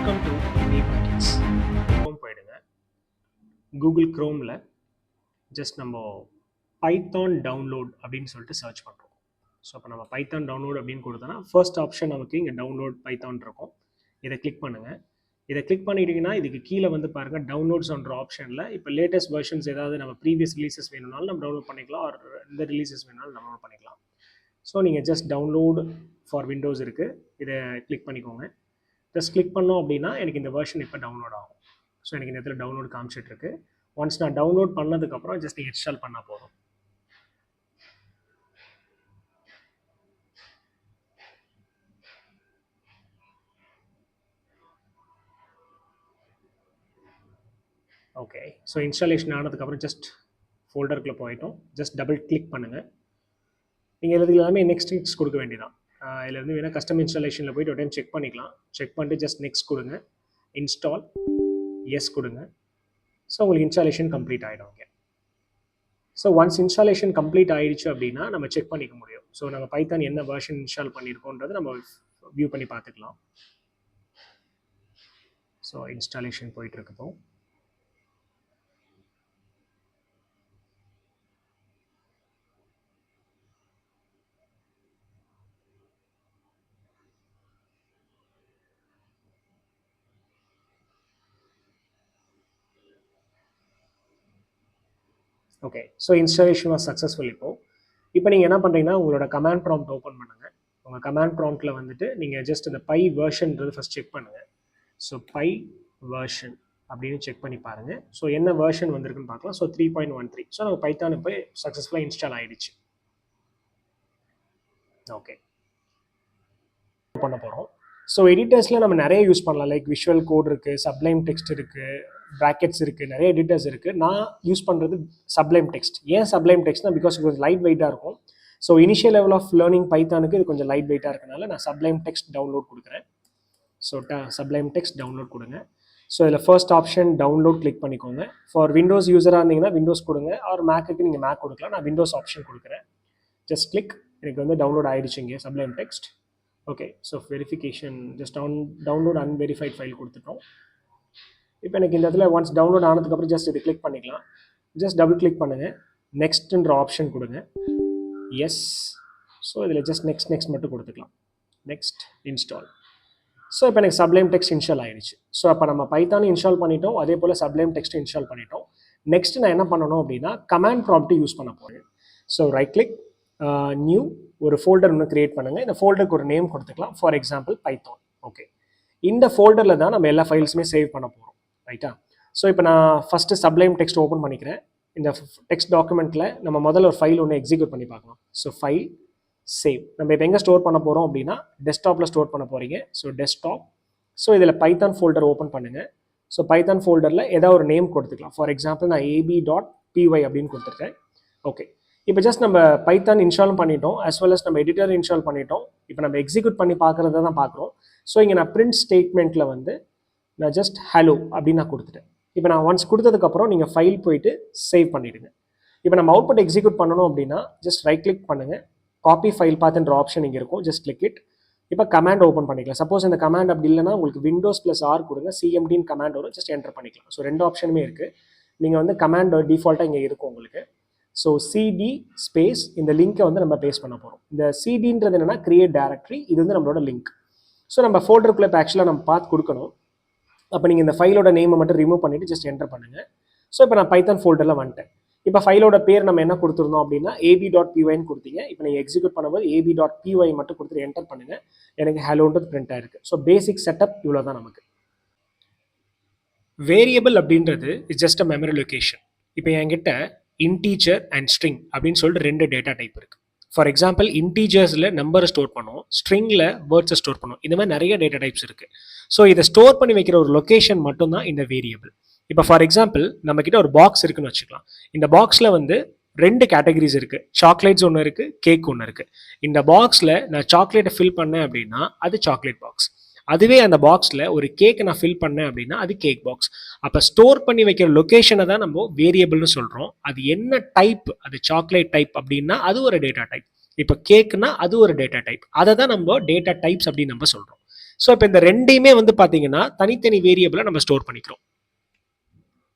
Welcome to இமி pockets. Chrome போயிடுங்க. Google க்ரோமில் ஜஸ்ட் நம்ம பைத்தான் டவுன்லோட் அப்படின்னு சொல்லிட்டு சர்ச் பண்ணுறோம். ஸோ அப்போ நம்ம பைத்தான் டவுன்லோட் அப்படின்னு கொடுத்தோன்னா ஃபர்ஸ்ட் ஆப்ஷன் நமக்கு இங்கே டவுன்லோட் பைத்தான் இருக்கும். இதை கிளிக் பண்ணுங்கள். இதை கிளிக் பண்ணிட்டீங்கன்னா இதுக்கு கீழே வந்து பாருங்கள் டவுன்லோட்ஸ்ன்ற ஆப்ஷனில் இப்போ லேட்டஸ்ட் வெர்ஷன்ஸ் ஏதாவது நம்ம ப்ரீவியஸ் ரிலீசஸ் வேணும்னாலும் நம்ம டவுன்லோட் பண்ணிக்கலாம், ஒரு இந்த ரிலீசஸ் வேணும்னாலும் டவுன்லோட் பண்ணிக்கலாம். ஸோ நீங்கள் ஜஸ்ட் டவுன்லோட் ஃபார் விண்டோஸ் இருக்குது, இதை கிளிக் பண்ணிக்கோங்க. ஜஸ்ட் கிளிக் பண்ணோம் அப்படின்னா எனக்கு இந்த வெர்ஷன் இப்போ டவுன்லோட் ஆகும். ஸோ எனக்கு இந்த இடத்துல டவுன்லோட் காமிச்சிட்ருக்கு. ஒன்ஸ் நான் டவுன்லோட் பண்ணதுக்கப்புறம் ஜஸ்ட் இன்ஸ்டால் பண்ணால் போதும். ஓகே, ஸோ இன்ஸ்டாலேஷன் ஆனதுக்கப்புறம் ஜஸ்ட் ஃபோல்டருக்குள்ளே போயிட்டோம். ஜஸ்ட் டபுள் கிளிக் பண்ணுங்கள். நீங்கள் இதுக்கு எல்லாமே நெக்ஸ்ட் கொடுக்க வேண்டியதான். இதிலேருந்து வேணால் கஸ்டம் இன்ஸ்டாலேஷனில் போய்ட்டு ஒரு டைம் செக் பண்ணிக்கலாம். செக் பண்ணிட்டு ஜஸ்ட் நெக்ஸ்ட் கொடுங்க, இன்ஸ்டால் எஸ் கொடுங்க. ஸோ உங்களுக்கு இன்ஸ்டாலேஷன் கம்ப்ளீட் ஆகிடும். Okay, so once installation complete ஆகிடுச்சு அப்படின்னா நம்ம செக் பண்ணிக்க முடியும். ஸோ நம்ம பைத்தான் என்ன வெர்ஷன் இன்ஸ்டால் பண்ணியிருக்கோன்றது நம்ம வியூ பண்ணி பார்த்துக்கலாம். ஸோ இன்ஸ்டாலேஷன் போயிட்டுருக்குப்போ okay, so installation was successful. இப்போ நீங்கள் என்ன பண்ணுறீங்கன்னா உங்களோட கமாண்ட் ப்ராம்ப்ட் ஓப்பன் பண்ணுங்கள். உங்கள் கமாண்ட் ப்ராம்ப்டில் வந்துட்டு நீங்கள் ஜஸ்ட் இந்த பை வெர்ஷன்றது ஃபஸ்ட் செக் பண்ணுங்கள். ஸோ பை வெர்ஷன் அப்படின்னு செக் பண்ணி பாருங்கள். ஸோ என்ன வெர்ஷன் வந்திருக்குன்னு பார்க்கலாம். ஸோ 3.13. ஸோ நம்ம பைத்தான் இப்போ சக்ஸஸ்ஃபுல்லாக இன்ஸ்டால் ஆகிடுச்சு. ஓகே, பண்ண போகிறோம். ஸோ எடிட்டர்ஸில் நம்ம நிறைய யூஸ் பண்ணலாம். லைக் விஷுவல் கோட் இருக்குது, சப்ளைம் டெக்ஸ்ட் இருக்குது, ப்ராக்கெட்ஸ் இருக்குது, நிறைய எடிட்டர்ஸ் இருக்குது. நான் யூஸ் பண்ணுறது சப்ளைம் டெக்ஸ்ட். ஏன் சப்ளைம் டெக்ஸ்ட்னா பிகாஸ் கொஞ்சம் லைட் வெயிட்டாக இருக்கும். So initial level of learning பைத்தானுக்கு இது கொஞ்சம் லைட் வெயிட்டாக இருக்கனால நான் சப்ளைம் டெக்ஸ்ட் டவுன்லோட் கொடுக்குறேன். ஸோ சப்ளைம் டெக்ஸ்ட் டவுன்லோட் கொடுங்க. ஸோ இதில் ஃபர்ஸ்ட் ஆப்ஷன் டவுன்லோட் கிளிக் பண்ணிக்கோங்க. ஃபார் விண்டோஸ் யூஸராக இருந்தீங்கன்னா விண்டோஸ் கொடுங்க, ஆர் மேக்குக்கு நீங்கள் மேக் கொடுக்கலாம். நான் விண்டோஸ் ஆப்ஷன் கொடுக்குறேன். Just click. எனக்கு வந்து டவுன்லோட் ஆகிடுச்சு இங்கே Sublime Text. Okay, so verification just download unverified file கொடுத்துட்டோம். இப்போ எனக்கு இந்த இடத்துல ஒன்ஸ் டவுன்லோட் ஆனதுக்கப்புறம் ஜஸ்ட் இது கிளிக் பண்ணிக்கலாம். ஜஸ்ட் டபுள் கிளிக் பண்ணுங்கள், நெக்ஸ்ட்ன்ற ஆப்ஷன் கொடுங்க. எஸ். ஸோ இதில் ஜஸ்ட் நெக்ஸ்ட் மட்டும் கொடுத்துக்கலாம். Next install. ஸோ இப்போ எனக்கு சப்ளைம் டெக்ஸ்ட் இன்ஸ்டால் ஆகிடுச்சு. ஸோ அப்போ நம்ம பைத்தானும் இன்ஸ்டால் பண்ணிட்டோம், அதே போல் சப்ளைம் டெக்ஸ்ட் இன்ஸ்டால் பண்ணிட்டோம். நெக்ஸ்ட் நான் என்ன பண்ணணும் அப்படின்னா கமாண்ட் ப்ராம்ப்ட் யூஸ் பண்ண போகிறேன். ஸோ ரைட் கிளிக், நியூ, ஒரு ஃபோல்டர் ஒன்று க்ரியேட் பண்ணுங்கள். இந்த ஃபோல்டருக்கு ஒரு நேம் கொடுத்துக்கலாம். For example Python. ஓகே, இந்த ஃபோல்டரில் தான் நம்ம எல்லா ஃபைல்ஸுமே சேவ் பண்ண போகிறோம். ரைட்டா? ஸோ இப்போ நான் ஃபஸ்ட்டு சப்ளைம் டெக்ஸ்ட் ஓப்பன் பண்ணிக்கிறேன். இந்த டெக்ஸ்ட் டாக்குமெண்ட்டில் நம்ம முதல்ல ஒரு ஃபைல் ஒன்று எக்ஸிக்யூட் பண்ணி பார்க்கலாம். So file, save. நம்ம இப்போ எங்கே ஸ்டோர் பண்ண போகிறோம் அப்படின்னா டெஸ்க்டாப்பில் ஸ்டோர் பண்ண போகிறீங்க. So desktop. ஸோ இதில் பைத்தான் ஃபோல்டர் ஓப்பன் பண்ணுங்கள். ஸோ பைத்தான் ஃபோல்டரில் ஏதாவது ஒரு நேம் கொடுத்துக்கலாம். ஃபார் எக்ஸாம்பிள் நான் ab.py அப்படின்னு கொடுத்துருக்கேன். ஓகே, இப்போ ஜஸ்ட் நம்ம பைத்தான் இன்ஸ்டாலும் பண்ணிட்டோம், as well as நம்ம எடிட்டர் இன்ஸ்டால் பண்ணிட்டோம். இப்போ நம்ம எக்ஸிக்யூட் பண்ணி பார்க்குறத தான் பார்க்குறோம். ஸோ இங்கே நான் பிரிண்ட் ஸ்டேட்மெண்ட்டில் வந்து நான் ஜஸ்ட் ஹலோ அப்படின்னு நான் கொடுத்துட்டேன். இப்போ நான் ஒன்ஸ் கொடுத்ததுக்கப்புறம் நீங்கள் ஃபைல் போயிட்டு சேவ் பண்ணிவிடுங்க. இப்போ நம்ம அவுட்புட் எக்ஸிக்யூட் பண்ணணும் அப்படின்னா ஜஸ்ட் ரைட் கிளிக் பண்ணுங்கள், காப்பி ஃபைல் பாத்துன்ற ஆப்ஷன் இங்கே இருக்கும். Just click it. இப்போ கமாண்ட் ஓப்பன் பண்ணிக்கலாம். சப்போஸ் இந்த கமாண்ட் அப்படி இல்லைனா உங்களுக்கு விண்டோஸ் +R கொடுங்க, சிஎம்டின்னு கமாண்ட் வரும், ஜஸ்ட் என்டர் பண்ணிக்கலாம். ஸோ ரெண்டு ஆப்ஷனுமே இருக்குது. நீங்கள் வந்து கமாண்ட் டிஃபால்ட்டாக இங்கே இருக்கும் உங்களுக்கு. ஸோ சிடி ஸ்பேஸ் இந்த லிங்க்கை வந்து நம்ம பேஸ்ட் பண்ண போகிறோம். இந்த சிடின்றது என்னென்னா கிரியேட் டைரக்டரி, இது வந்து நம்மளோட லிங்க். ஸோ நம்ம ஃபோல்டருக்குள்ளே இப்போ ஆக்சுவலாக நம்ம பார்த்து கொடுக்கணும். அப்போ நீங்கள் இந்த ஃபைலோட நேமை மட்டும் ரிமூவ் பண்ணிவிட்டு ஜஸ்ட் என்டர் பண்ணுங்கள். ஸோ இப்போ நான் பைத்தான் ஃபோல்டரில் வந்துட்டேன். இப்போ ஃபைலோட பேர் நம்ம என்ன கொடுத்துருந்தோம் அப்படின்னா ab.pyன்னு கொடுத்தீங்க. இப்போ நீங்கள் எக்ஸிக்யூட் பண்ணும்போது ab.py மட்டும் கொடுத்துட்டு என்டர் பண்ணுங்கள். எனக்கு ஹலோன்றது பிரிண்ட் ஆயிருக்கு. ஸோ பேசிக் செட்டப் இவ்வளோ தான் நமக்கு. வேரியபிள் அப்படின்றது is just a memory location. இப்போ என்கிட்ட இன்டீஜர் அண்ட் ஸ்ட்ரிங் அப்படின்னு சொல்லிட்டு ரெண்டு டேட்டா டைப் இருக்குது. ஃபார் எக்ஸாம்பிள் இன்டீஜர்ஸில் நம்பரை ஸ்டோர் பண்ணுவோம், ஸ்ட்ரிங்கில் வேர்ட்ஸை ஸ்டோர் பண்ணுவோம். இந்த மாதிரி நிறைய டேட்டா டைப்ஸ் இருக்குது. ஸோ இதை ஸ்டோர் பண்ணி வைக்கிற ஒரு லொக்கேஷன் மட்டும்தான் இந்த வேரியபிள். இப்போ ஃபார் எக்ஸாம்பிள் நம்மக்கிட்ட ஒரு பாக்ஸ் இருக்குன்னு வச்சுக்கலாம். இந்த பாக்ஸில் வந்து ரெண்டு கேட்டகரிஸ் இருக்குது. சாக்லேட்ஸ் ஒன்று இருக்குது, கேக் ஒன்று இருக்குது. இந்த பாக்ஸில் நான் சாக்லேட்டை ஃபில் பண்ணேன் அப்படின்னா அது சாக்லேட் பாக்ஸ். அதுவே அந்த பாக்ஸில் ஒரு கேக்கை நான் ஃபில் பண்ணேன் அப்படின்னா அது கேக் பாக்ஸ். அப்போ ஸ்டோர் பண்ணி வைக்கிற லொக்கேஷனை தான் நம்ம வேரியபிள்னு சொல்கிறோம். அது என்ன டைப், அது சாக்லேட் டைப் அப்படின்னா அது ஒரு டேட்டா டைப். இப்போ கேக்குனா அது ஒரு டேட்டா டைப். அதை தான் நம்ம டேட்டா டைப்ஸ் அப்படின்னு நம்ம சொல்கிறோம். ஸோ இப்போ இந்த ரெண்டையுமே வந்து பார்த்தீங்கன்னா தனித்தனி வேரியபிளை நம்ம ஸ்டோர் பண்ணிக்கிறோம்.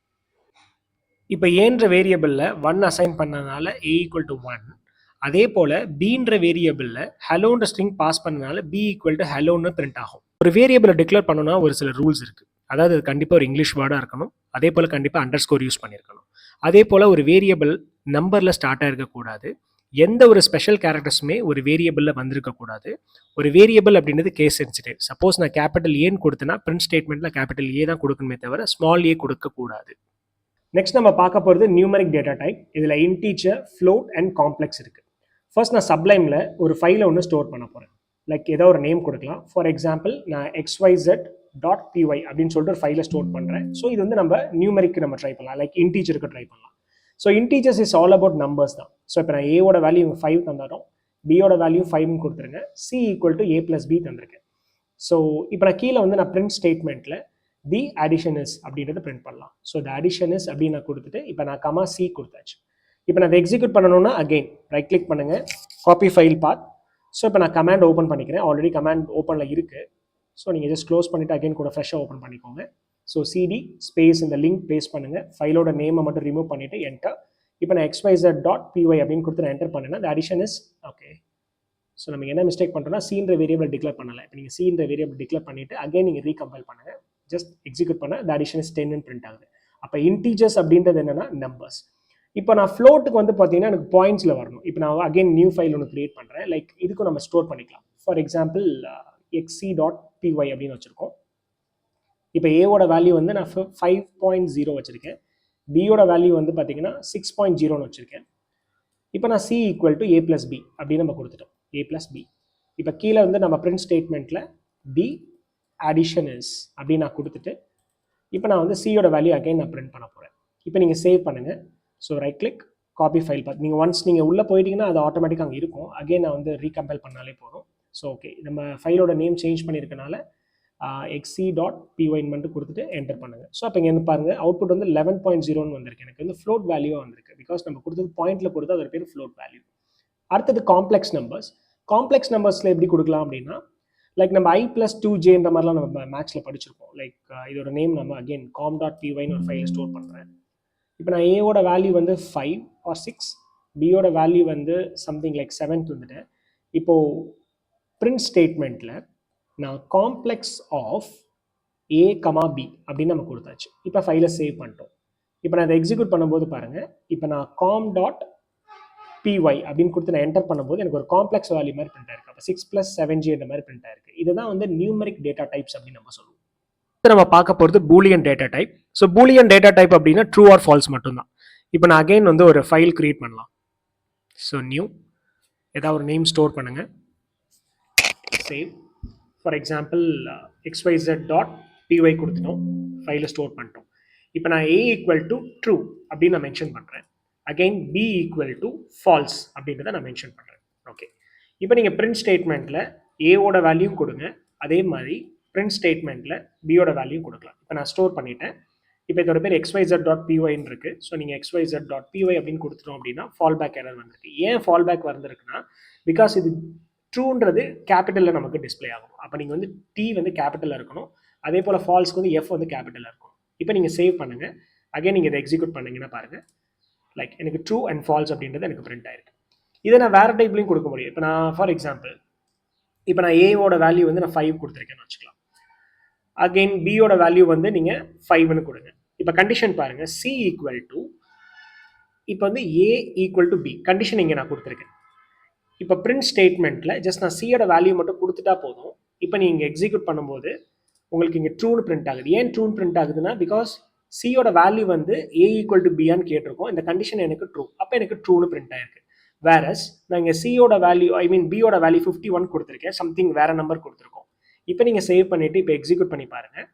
இப்போ ஏன்ற வேரியபிளில் 1 அசைன் பண்ணனால a ஈக்குவல் டு 1, அதே போல் பீன்ற வேரியபிளில் ஹலோன்ற ஸ்ட்ரிங் பாஸ் பண்ணனால b ஈக்குவல் டு ஹலோன்னு பிரிண்ட் ஆகும். ஒரு வேரியபிளை டிக்ளேர் பண்ணணும்னா ஒரு சில ரூல்ஸ் இருக்குது. அதாவது அது கண்டிப்பாக ஒரு இங்கிலீஷ் வேர்டாக இருக்கணும், அதே போல் கண்டிப்பாக அண்டர்ஸ்கோர் யூஸ் பண்ணியிருக்கணும். அதே போல் ஒரு வேரியபிள் நம்பரில் ஸ்டார்ட் ஆகிருக்கக்கூடாது, எந்த ஒரு ஸ்பெஷல் கேரக்டர்ஸுமே ஒரு வேரியபிளில் வந்திருக்கக்கூடாது. ஒரு வேரியபிள் அப்படின்றது கேஸ் சென்சிட்டிவ். சப்போஸ் நான் கேபிட்டல் ஏன்னு கொடுத்தேன்னா பிரிண்ட் ஸ்டேட்மெண்ட்டில் கேபிட்டல் ஏ தான் கொடுக்கணுமே தவிர ஸ்மால் ஏ கொடுக்கக்கூடாது. நெக்ஸ்ட் நம்ம பார்க்க போகிறது நியூமரிக் டேட்டா டைப். இதில் இன்டீஜர், ஃப்ளோட் அண்ட் காம்ப்ளெக்ஸ் இருக்குது. ஃபர்ஸ்ட் நான் சப்ளைமில் ஒரு ஃபைலை ஒன்று ஸ்டோர் பண்ண போகிறேன். லைக் ஏதோ ஒரு நேம் கொடுக்கலாம். ஃபார் எக்ஸாம்பிள் நான் xyz.py அப்படின்னு சொல்லிட்டு ஒரு ஃபைலை ஸ்டோர் பண்ணுறேன். ஸோ இது வந்து நம்ம நியூமரிக்கு நம்ம ட்ரை பண்ணலாம், லைக் இன்டீஜருக்கு ட்ரை பண்ணலாம். So integers is all about numbers தான். ஸோ இப்போ நான் ஏவோட வேல்யூ 5 தந்துடும், பியோட வேல்யூ 5ன்னு கொடுத்துருங்க, C equal to a + b தந்திருக்கேன். ஸோ இப்போ நான் கீழே வந்து நான் பிரிண்ட் ஸ்டேட்மெண்ட்டில் தி அடிஷன் இஸ் அப்படின்றத பிரிண்ட் பண்ணலாம். ஸோ த அடிஷன் இஸ் அப்படின்னு நான் கொடுத்துட்டு இப்போ நான் கமா சி கொடுத்தாச்சு. இப்போ நான் அதை எக்ஸிக்யூட் பண்ணணும்னா அகெயின் ரைட் கிளிக் பண்ணுங்கள், காப்பி ஃபைல் பாத். ஸோ இப்போ நான் கமாண்ட் ஓப்பன் பண்ணிக்கிறேன், ஆல்ரெடி கமாண்ட் ஓப்பனில் இருக்குது. ஸோ நீங்கள் ஜஸ்ட் க்ளோஸ் பண்ணிவிட்டு அகைன் கூட ஃப்ரெஷ்ஷாக ஓப்பன் பண்ணிக்கோங்க. ஸோ சிடி ஸ்பேஸ் இந்த லிங்க் பேஸ்ட் பண்ணுங்கள், ஃபைலோட நேமை மட்டும் ரிமூவ் பண்ணிவிட்டு என்டர். இப்போ நான் xyz.py அப்படின்னு கொடுத்து நான் என்டர் பண்ணேன்னா the addition is okay. So நம்ம என்ன மிஸ்டேக் பண்ணுறோம்னா சீன்ற வேரியபிள் டிக்ளேர் பண்ணலை. இப்போ நீங்கள் சீன்ற வேரியபிள் டிக்ளேர் பண்ணிவிட்டு அகைன் நீங்கள் ரீகம்பைல் பண்ணுங்கள், ஜஸ்ட் எக்ஸிக்யூட் பண்ண the addition is 10ன்னு பிரிண்ட் ஆகுது. அப்போ இன்டீஜர்ஸ் அப்படின்றது என்னென்னா நம்பர்ஸ். இப்போ நான் ஃப்ளோட்டுக்கு வந்து பார்த்தீங்கன்னா எனக்கு பாயிண்ட்ஸில் வரணும். இப்போ நான் அகைன் நியூ ஃபைல் ஒன்று கிரியேட் பண்ணுறேன். லைக் இதுக்கும் நம்ம ஸ்டோர் பண்ணிக்கலாம். ஃபார் எக்ஸாம்பிள் xc.py அப்படின்னு வச்சுருக்கோம். இப்போ ஏவோட வேல்யூ வந்து நான் 5.0 வச்சுருக்கேன், பியோட வேல்யூ வந்து பார்த்தீங்கன்னா 6.0ன்னு வச்சுருக்கேன். இப்போ நான் C equal to a + b அப்படின்னு நம்ம கொடுத்துட்டோம், a + b. இப்போ கீழே வந்து நம்ம பிரிண்ட் ஸ்டேட்மெண்ட்டில் தி அடிஷன் இஸ் அப்படின்னு நான் கொடுத்துட்டு இப்போ நான் வந்து சியோட வேல்யூ அகைன் நான் பிரிண்ட் பண்ண போகிறேன். இப்போ நீங்கள் சேவ் பண்ணுங்கள். So right click, copy file path. நீங்கள் ஒன்ஸ் நீங்கள் உள்ளே போயிட்டீங்கன்னா அது ஆட்டோமேட்டிக்காக அங்கே இருக்கும். அகைன் நான் வந்து ரீகம்பைல் பண்ணாலே போதும். ஸோ ஓகே, நம்ம ஃபைலோட நேம் சேஞ்ச் பண்ணியிருக்கனால xc.py மட்டும் கொடுத்துட்டு என்டர் பண்ணுங்கள். ஸோ அப்போ இங்கே வந்து பாருங்கள் அவுட்புட் வந்து 11.0ன்னு வந்திருக்கு. எனக்கு வந்து ஃப்ளோட் வேல்யூவாக வந்திருக்கு, பிகாஸ் நம்ம கொடுத்தது பாயிண்ட்டில் கொடுத்து அதோட பேர் ஃப்ளோட் வேல்யூ. அடுத்தது காம்ப்ளெக்ஸ் நம்பர்ஸ். காம்ப்ளெக்ஸ் நம்பர்ஸில் எப்படி கொடுக்கலாம் அப்படின்னா லைக் நம்ம i + 2j இந்த மாதிரிலாம் நம்ம மேக்ஸில் படிச்சிருக்கோம். லைக் இதோட நேம் நம்ம அகெயின் com.pyன்னு ஒரு ஃபைலை ஸ்டோர் பண்ணுறேன். இப்போ நான் ஏவோட வேல்யூ வந்து 5 or 6, பியோட வேல்யூ வந்து சம்திங் லைக் 7 வந்துட்டேன். இப்போது பிரிண்ட் ஸ்டேட்மெண்ட்டில் நான் காம்ப்ளெக்ஸ் ஆஃப் a, b அப்படின்னு நம்ம கொடுத்தாச்சு. இப்போ ஃபைலை சேவ் பண்ணிட்டோம். இப்போ நான் அதை எக்ஸிக்யூட் பண்ணும்போது பாருங்கள், இப்போ நான் com.py அப்படின்னு கொடுத்து நான் என்டர் பண்ணும்போது எனக்கு ஒரு காம்ப்ளெக்ஸ் வேல்யூ மாதிரி பிரிண்ட் ஆயிருக்கு. அப்போ 6 + 7j இந்த மாதிரி பிரிண்ட் ஆயிருக்கு. இதுதான் வந்து நியூமரிக் டேட்டா டைப்ஸ் அப்படின்னு நம்ம சொல்லுவோம். நம்ம பார்க்க போகிறது Boolean data type. So Boolean data type அப்படின்னா ட்ரூ ஆர் ஃபால்ஸ் மட்டும்தான். இப்போ நான் அகைன் வந்து ஒரு ஃபைல் கிரியேட் பண்ணலாம். ஸோ நியூ ஏதாவது ஒரு நேம் ஸ்டோர் பண்ணுங்கள், சேவ். ஃபார் எக்ஸாம்பிள் xyz.py கொடுத்துட்டோம், ஃபைலை ஸ்டோர் பண்ணிட்டோம். இப்போ நான் a ஈக்குவல் டு ட்ரூ அப்படின்னு நான் மென்ஷன் பண்ணுறேன், again b equal to false அப்படின்றத நான் மென்ஷன் பண்ணுறேன். ஓகே, இப்போ நீங்கள் பிரிண்ட் ஸ்டேட்மெண்ட்டில் ஏவோட வேல்யூ கொடுங்க, அதே மாதிரி பிரிண்ட் ஸ்டேட்மெண்ட்டில் பியோட வேல்யூ கொடுக்கலாம். இப்போ நான் ஸ்டோர் பண்ணிட்டேன். இப்போ இதோட பேர் xyz.pyன்னு இருக்குது. ஸோ நீங்கள் xyz.py அப்படின்னு கொடுத்துட்டோம் அப்படின்னா ஃபால் பேக் எரர் வந்துருக்கு. ஏன் ஃபால் பேக் வந்திருக்குன்னா பிகாஸ் இது ட்ரூன்றது கேபிட்டலில் நமக்கு டிஸ்பிளே ஆகும். அப்போ நீங்கள் வந்து டி வந்து கேபிட்டலில் இருக்கணும், அதே போல் ஃபால்ஸ்க்கு வந்து எஃப் வந்து கேபிட்டலில் இருக்கணும். இப்போ நீங்கள் சேவ் பண்ணுங்கள், அகைன் நீங்கள் இதை எக்ஸிக்யூட் பண்ணிங்கன்னா பாருங்கள், லைக் எனக்கு ட்ரூ அண்ட் ஃபால்ஸ் அப்படின்றது எனக்கு பிரிண்ட் ஆயிருக்கு. இதை நான் வேறு டைப்லையும் கொடுக்க முடியும். இப்போ நான் ஃபார் எக்ஸாம்பிள் இப்போ நான் ஏவோட வேல்யூ வந்து நான் 5 கொடுத்துருக்கேன்னு வச்சுக்கலாம், அகெயின் பியோட வேல்யூ வந்து நீங்கள் 5ன்னு கொடுங்க. இப்போ கண்டிஷன் பாருங்கள், சி ஈக்குவல் டு இப்போ வந்து ஏ ஈக்குவல் டு பி கண்டிஷன் இங்கே நான் கொடுத்துருக்கேன். இப்போ பிரிண்ட் ஸ்டேட்மெண்ட்டில் ஜஸ்ட் நான் சியோட வேல்யூ மட்டும் கொடுத்துட்டா போதும். இப்போ நீங்கள் எக்ஸிக்யூட் பண்ணும்போது உங்களுக்கு இங்கே ட்ரூன்னு பிரிண்ட் ஆகுது. ஏன் ட்ரூன்னு பிரிண்ட் ஆகுதுன்னா பிகாஸ் சியோட வேல்யூ வந்து ஏ ஈக்குவல் டு பியான்னு கேட்டிருக்கோம், இந்த கண்டிஷன் எனக்கு ட்ரூ, அப்போ எனக்கு ட்ரூன்னு பிரிண்ட் ஆயிருக்கு. வேறஸ் நான் இங்கே சியோட வேல்யூ பியோட வேல்யூ 51 கொடுத்துருக்கேன், சம்திங் வேறு நம்பர் கொடுத்துருக்கோம். இப்போ நீங்கள் சேவ் பண்ணிவிட்டு இப்போ எக்ஸிக்யூட் பண்ணி பாருங்கள்,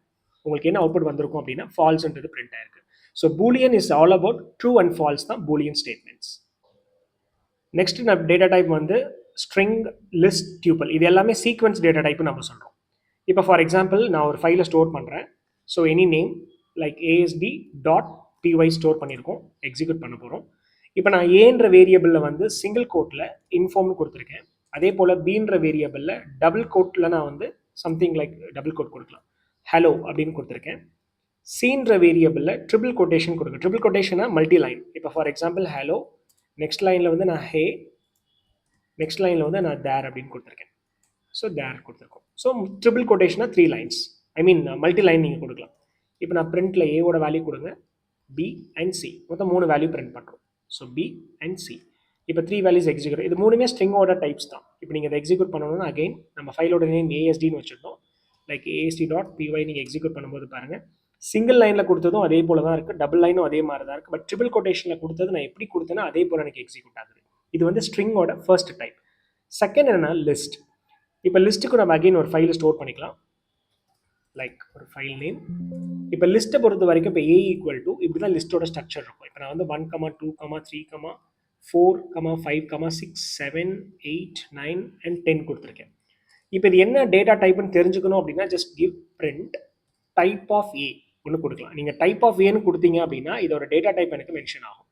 உங்களுக்கு என்ன அவுட்புட் வந்திருக்கும் அப்படின்னா ஃபால்ஸ்ன்றது பிரிண்ட் ஆயிருக்கு. So Boolean is all about true and false தான் பூலியன் ஸ்டேட்மெண்ட்ஸ். நெக்ஸ்ட் நம்ம டேட்டா டைப் வந்து ஸ்ட்ரிங், லிஸ்ட், டியூபிள். இது எல்லாமே சீக்வன்ஸ் டேட்டா டைப்னு நம்ம சொல்கிறோம். இப்போ ஃபார் எக்ஸாம்பிள் நான் ஒரு ஃபைலை ஸ்டோர் பண்ணுறேன். So any name like asd.py store பண்ணியிருக்கோம், எக்ஸிக்யூட் பண்ண போகிறோம். இப்போ நான் ஏன்ற வேரியபிளில் வந்து சிங்கிள் கோட்டில் இன்ஃபார்ம்னு கொடுத்துருக்கேன், அதே போல் பீன்ற வேரியபிளில் டபுள் கோட்டில் நான் வந்து சம்திங் லைக் டபுள் கோட் கொடுக்கலாம். ஹலோ அப்படின்னு கொடுத்துருக்கேன். சீன்ற வேரியபிளில் ட்ரிபிள் கொட்டேஷன் கொடுங்க. ட்ரிபிள் கொட்டேஷனா மல்டி லைன். இப்போ ஃபார் எக்ஸாம்பிள் ஹலோ, நெக்ஸ்ட் லைனில் வந்து நான் ஹே, நெக்ஸ்ட் லைனில் வந்து நான் தேர் அப்படின்னு கொடுத்துருக்கேன். ஸோ தேர் கொடுத்துருக்கோம். ஸோ ட்ரிபிள் கொட்டேஷனாக 3 லைன்ஸ், ஐ மீன் மல்டி லைன் நீங்கள் கொடுக்கலாம். இப்போ நான் பிரிண்டில் ஏவோட வேல்யூ கொடுங்க, பி அண்ட் சி, மொத்தம் 3 வேல்யூ பிரிண்ட் பண்ணுறோம். ஸோ பி அண்ட் சி, இப்போ 3 வேல்யூஸ் எக்ஸிக்யூட். இது மூணுமே ஸ்ட்ரிங்கோட டைப்ஸ் தான். இப்போ நீங்கள் இதை எக்ஸிக்யூட் பண்ணணும்னா அகைன் நம்ம ஃபைலோட நேம் ஏஎஸ்டின்னு வச்சுருந்தோம். லைக் ASD.py நீங்கள் எக்ஸிக்யூட் பண்ணும்போது பாருங்கள், சிங்கிள் லைனில் கொடுத்ததும் அதே போல தான் இருக்குது, டபுள் லைனும் அதே மாதிரி தான் இருக்குது. பட் ட்ரிபிள் கொட்டேஷனில் கொடுத்தது நான் எப்படி கொடுத்தேன்னா அதே போல் எனக்கு எக்ஸிக்யூட் ஆகுது. இது வந்து ஸ்ட்ரிங்கோட ஃபர்ஸ்ட் டைப். செகண்ட் என்னன்னா லிஸ்ட். இப்போ லிஸ்ட்டுக்கு நம்ம அகைன் ஒரு ஃபைல் ஸ்டோர் பண்ணிக்கலாம், லைக் ஒரு ஃபைல் நேம். இப்போ லிஸ்ட்டை பொறுத்த வரைக்கும் இப்போ A ஈக்குவல் டு இப்படி தான் லிஸ்ட்டோட ஸ்ட்ரக்சர் இருக்கும். இப்போ நான் வந்து 1, 2, 3, 4, 5, 6, 7, 8, 9 and 10 கொடுத்துருக்கேன். இப்போ இது என்ன டேட்டா டைப்னு தெரிஞ்சுக்கணும் அப்படின்னா just give print type of A ஒன்று கொடுக்கலாம். நீங்கள் டைப் ஆஃப் ஏன்னு கொடுத்தீங்க அப்படின்னா இதோட டேட்டா டைப் எனக்கு மென்ஷன் ஆகும்.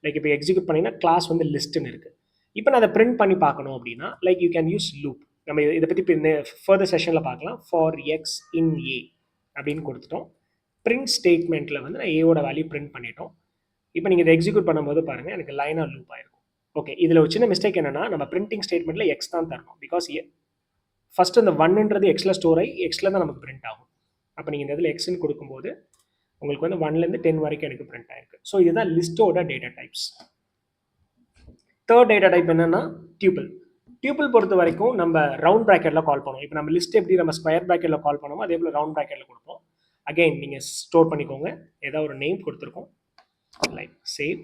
லைக் இப்போ எக்ஸிக்யூட் பண்ணிங்கன்னா கிளாஸ் வந்து லிஸ்ட்டுன்னு இருக்குது. இப்போ நான் அதை பிரிண்ட் பண்ணி பார்க்கணும் அப்படின்னா like you can use loop. நம்ம இதை பற்றி ஃபர்தர் செஷனில் பார்க்கலாம். ஃபார் எக்ஸ் இன் ஏ அப்படின்னு கொடுத்துட்டோம். பிரிண்ட் ஸ்டேட்மெண்ட்டில் வந்து நான் ஏவோட வேல்யூ பிரிண்ட் பண்ணிட்டோம். இப்போ நீங்கள் இதை எக்ஸிக்யூட் பண்ணும்போது பாருங்கள் எனக்கு லைனாக லூப் ஆயிருக்கும். ஓகே, இதில் ஒரு சின்ன மிஸ்டேக் என்னன்னா நம்ம பிரிண்டிங் ஸ்டேட்மெண்ட்டில் எக்ஸ் தான் தரணும். பிகாஸ் ஃபஸ்ட்டு அந்த 1ன்றது எக்ஸில் ஸ்டோர் ஆகி எக்ஸில் தான் நமக்கு பிரிண்ட் ஆகும். அப்போ நீங்கள் இந்த இதில் எக்ஸ்ன்னு கொடுக்கும்போது உங்களுக்கு வந்து 1லேருந்து 10 வரைக்கும் எனக்கு பிரிண்ட் ஆயிருக்கு. ஸோ இதுதான் லிஸ்ட்டோட data types. Third data type என்னன்னா டியூபிள். டியூபிள் பொறுத்த வரைக்கும் நம்ம ரவுண்ட் ப்ராக்கெட்டில் கால் பண்ணுவோம். இப்போ நம்ம லிஸ்ட் எப்படி நம்ம ஸ்கொயர் ப்ராக்கெட்டில் கால் பண்ணுவோம் அதே போல் ரவுண்ட் ப்ராக்கெட்டில் கொடுப்போம். அகைன் நீங்கள் ஸ்டோர் பண்ணிக்கோங்க, ஏதாவது ஒரு நேம் கொடுத்துருக்கோம் லைக் சேவ்.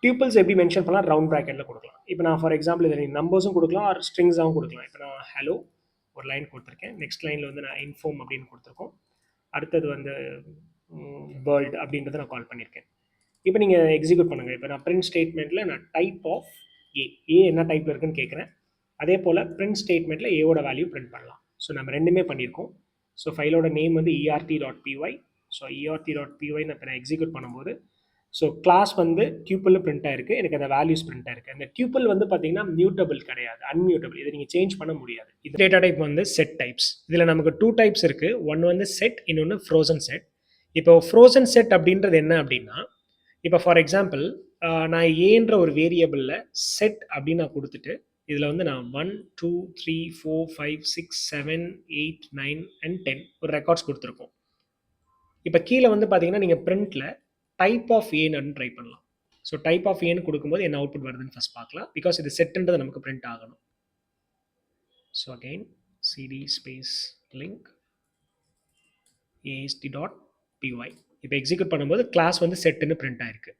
டியூபிள்ஸ் எப்படி மென்ஷன் பண்ணலாம், ரவுண்ட் ப்ராக்கெட்டில் கொடுக்கலாம். இப்போ நான் ஃபார் எக்ஸாம்பிள் இதில் நம்பர்ஸும் கொடுக்கலாம் ஆர் ஸ்ட்ரிங்ஸாகவும் கொடுக்கலாம். இப்போ நான் ஹலோ ஒரு லைன் கொடுத்துருக்கேன், நெக்ஸ்ட் லைனில் வந்து நான் இன்ஃபார்ம் அப்படின்னு கொடுத்துருக்கோம், அடுத்தது வந்து வேர்ல்டு அப்படின்றத நான் கால் பண்ணியிருக்கேன். இப்போ நீங்கள் எக்ஸிக்யூட் பண்ணுங்கள். இப்போ நான் பிரிண்ட் ஸ்டேட்மெண்ட்டில் நான் டைப் ஆஃப் ஏ என்ன டைப்பில் இருக்குன்னு கேட்குறேன். அதே போல் பிரிண்ட் ஸ்டேட்மெண்ட்டில் ஏவோட வேல்யூ பிரிண்ட் பண்ணலாம். ஸோ நம்ம ரெண்டுமே பண்ணியிருக்கோம். ஸோ ஃபைலோட நேம் வந்து ERT.py. ஸோ ERT.py நான் எக்ஸிக்யூட் பண்ணும்போது ஸோ கிளாஸ் வந்து டியூப்பிள் பிரிண்ட் ஆயிருக்கு, எனக்கு அந்த வேல்யூஸ் பிரிண்ட் ஆயிருக்கு. அந்த டியூப்பிள் வந்து பார்த்தீங்கன்னா மியூட்டபிள் கிடையாது, அன்மியூட்டபிள். இதை நீங்கள் சேஞ்ச் பண்ண முடியாது. இது டேட்டா டைப் வந்து செட் டைப்ஸ். இதில் நமக்கு 2 டைப்ஸ் இருக்குது. ஒன்று வந்து செட், இன்னொன்று ஃப்ரோசன் செட். இப்போ ஃப்ரோசன் செட் அப்படின்றது என்ன அப்படின்னா, இப்போ ஃபார் எக்ஸாம்பிள் நான் ஏன்ற ஒரு வேரியபிளில் செட் அப்படின்னு நான் கொடுத்துட்டு இதில் வந்து நான் 1, 2, 3, 4, 5, 6, 7, 8, 9 and 10 ஒரு ரெக்கார்ட்ஸ் கொடுத்துருக்கோம். இப்போ கீழே வந்து பார்த்தீங்கன்னா நீங்கள் பிரிண்டில் டைப் ஆஃப் ஏன்னு ட்ரை பண்ணலாம். ஸோ டைப் ஆஃப் ஏன்னு கொடுக்கும்போது என்ன அவுட்புட் வருதுன்னு ஃபஸ்ட் பார்க்கலாம். பிகாஸ் இது செட்டுன்றது நமக்கு பிரிண்ட் ஆகணும். So again cd space link ASD.py. இப்போ எக்ஸிக்யூட் பண்ணும்போது கிளாஸ் வந்து செட்டுன்னு பிரிண்ட் ஆயிருக்கு.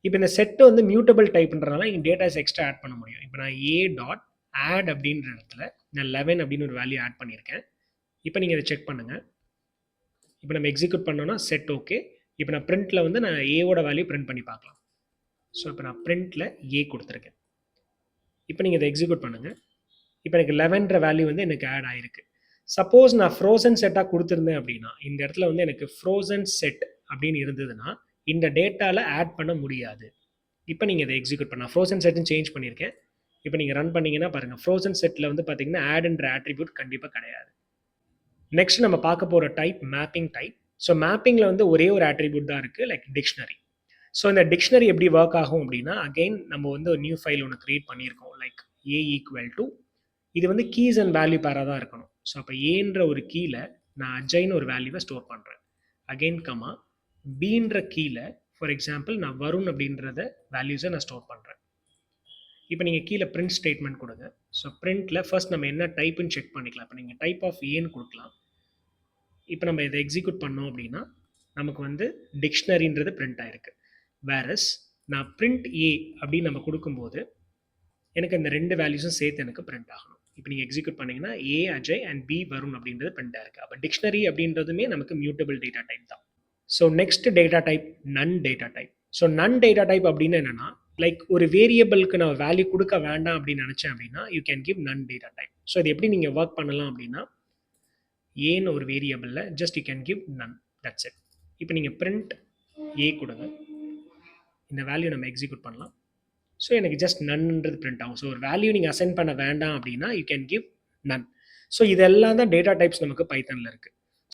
இப்போ இந்த செட்டு வந்து மியூட்டபிள் டைப்ன்றதுனால இங்கே டேட்டாஸ் எக்ஸ்ட்ரா ஆட் பண்ண முடியும். இப்போ நான் A.add அப்படின்ற இடத்துல நான் 11 அப்படின்னு ஒரு வேல்யூ ஆட் பண்ணியிருக்கேன். இப்போ நீங்கள் இதை செக் பண்ணுங்கள். இப்போ நம்ம எக்ஸிக்யூட் பண்ணோன்னா செட் ஓகே. இப்போ நான் பிரிண்ட்டில் வந்து நான் ஏவோட வேல்யூ பிரிண்ட் பண்ணி பார்க்கலாம். ஸோ இப்போ நான் பிரிண்ட்டில் ஏ கொடுத்துருக்கேன். இப்போ நீங்கள் இதை எக்ஸிக்யூட் பண்ணுங்கள். இப்போ எனக்கு 11ன்ற வேல்யூ வந்து எனக்கு ஆட் ஆகிருக்கு. சப்போஸ் நான் ஃப்ரோசன் செட்டாக கொடுத்துருந்தேன் அப்படின்னா இந்த இடத்துல வந்து எனக்கு ஃப்ரோசன் செட் அப்படின்னு இருந்ததுன்னா இந்த டேட்டாவில் ஆட் பண்ண முடியாது. இப்போ நீங்கள் இதை எக்ஸிக்யூட் பண்ணலாம். ஃப்ரோசன் செட்டுன்னு சேஞ்ச் பண்ணியிருக்கேன். இப்போ நீங்கள் ரன் பண்ணிங்கன்னா பாருங்கள், ஃப்ரோசன் செட்டில் வந்து பார்த்தீங்கன்னா ஆட்ன்ற ஆட்ரிபியூட் கண்டிப்பாக கிடையாது. நெக்ஸ்ட் நம்ம பார்க்க போகிற டைப் மேப்பிங் டைப். ஸோ மேப்பிங்கில் வந்து ஒரே ஒரு ஆட்ரிபியூட் தான் இருக்குது, லைக் டிக்ஷனரி. ஸோ இந்த டிக்ஷனரி எப்படி ஒர்க் ஆகும் அப்படின்னா அகெயின் நம்ம வந்து ஒரு நியூ ஃபைல் ஒன்று க்ரியேட் பண்ணியிருக்கோம், லைக் A ஈக்குவல் டு இது வந்து கீஸ் அண்ட் வேல்யூ பேராக தான் இருக்கணும். ஸோ அப்போ ஏன்ற ஒரு கீழே நான் அஜைன்னு ஒரு வேல்யூவை ஸ்டோர் பண்ணுறேன். அகெயின் கமா பீன்ற கீழே ஃபார் எக்ஸாம்பிள் நான் வருண் அப்படின்றத வேல்யூஸை நான் ஸ்டோர் பண்ணுறேன். இப்போ நீங்கள் கீழே பிரிண்ட் ஸ்டேட்மெண்ட் கொடுங்க. ஸோ பிரிண்ட்டில் ஃபர்ஸ்ட் நம்ம என்ன டைப்புன்னு செக் பண்ணிக்கலாம். இப்போ நீங்கள் டைப் ஆஃப் ஏன்னு கொடுக்கலாம். இப்போ நம்ம இதை எக்ஸிக்யூட் பண்ணோம் அப்படின்னா நமக்கு வந்து டிக்ஷனரின்றது பிரிண்ட் ஆயிருக்கு. வேரஸ் நான் பிரிண்ட் ஏ அப்படின்னு நம்ம கொடுக்கும்போது எனக்கு இந்த 2 வேல்யூஸும் சேர்த்து எனக்கு பிரிண்ட் ஆகணும். இப்போ நீங்கள் எக்ஸிக்யூட் பண்ணிங்கன்னா A Ajay and B Varun அப்படின்றது பிரிண்ட் ஆயிருக்கு. அப்போ டிக்ஷனரி அப்படின்றதுமே நமக்கு மியூட்டபிள் டேட்டா டைப் தான். So next data type none data type. So none data type அப்படின்னு என்னன்னா லைக் ஒரு வேரியபிளுக்கு நான் வேல்யூ கொடுக்க வேண்டாம் அப்படின்னு நினச்சேன் அப்படின்னா you can give none data type. So இது எப்படி நீங்கள் ஒர்க் பண்ணலாம் அப்படின்னா ஏன்னு ஒரு வேரியபிளில் just you can give none, that's it. இப்போ நீங்கள் பிரிண்ட் ஏ கொடுங்க. இந்த வேல்யூ நம்ம எக்ஸிக்யூட் பண்ணலாம். ஸோ எனக்கு ஜஸ்ட் நன்ன்றது பிரிண்ட் ஆகும். ஸோ ஒரு வேல்யூ நீங்கள் அசைன் பண்ண வேண்டாம் அப்படின்னா you can give none. So இதெல்லாம் தான் டேட்டா டைப்ஸ் நமக்கு பைத்தானில் இருக்குது.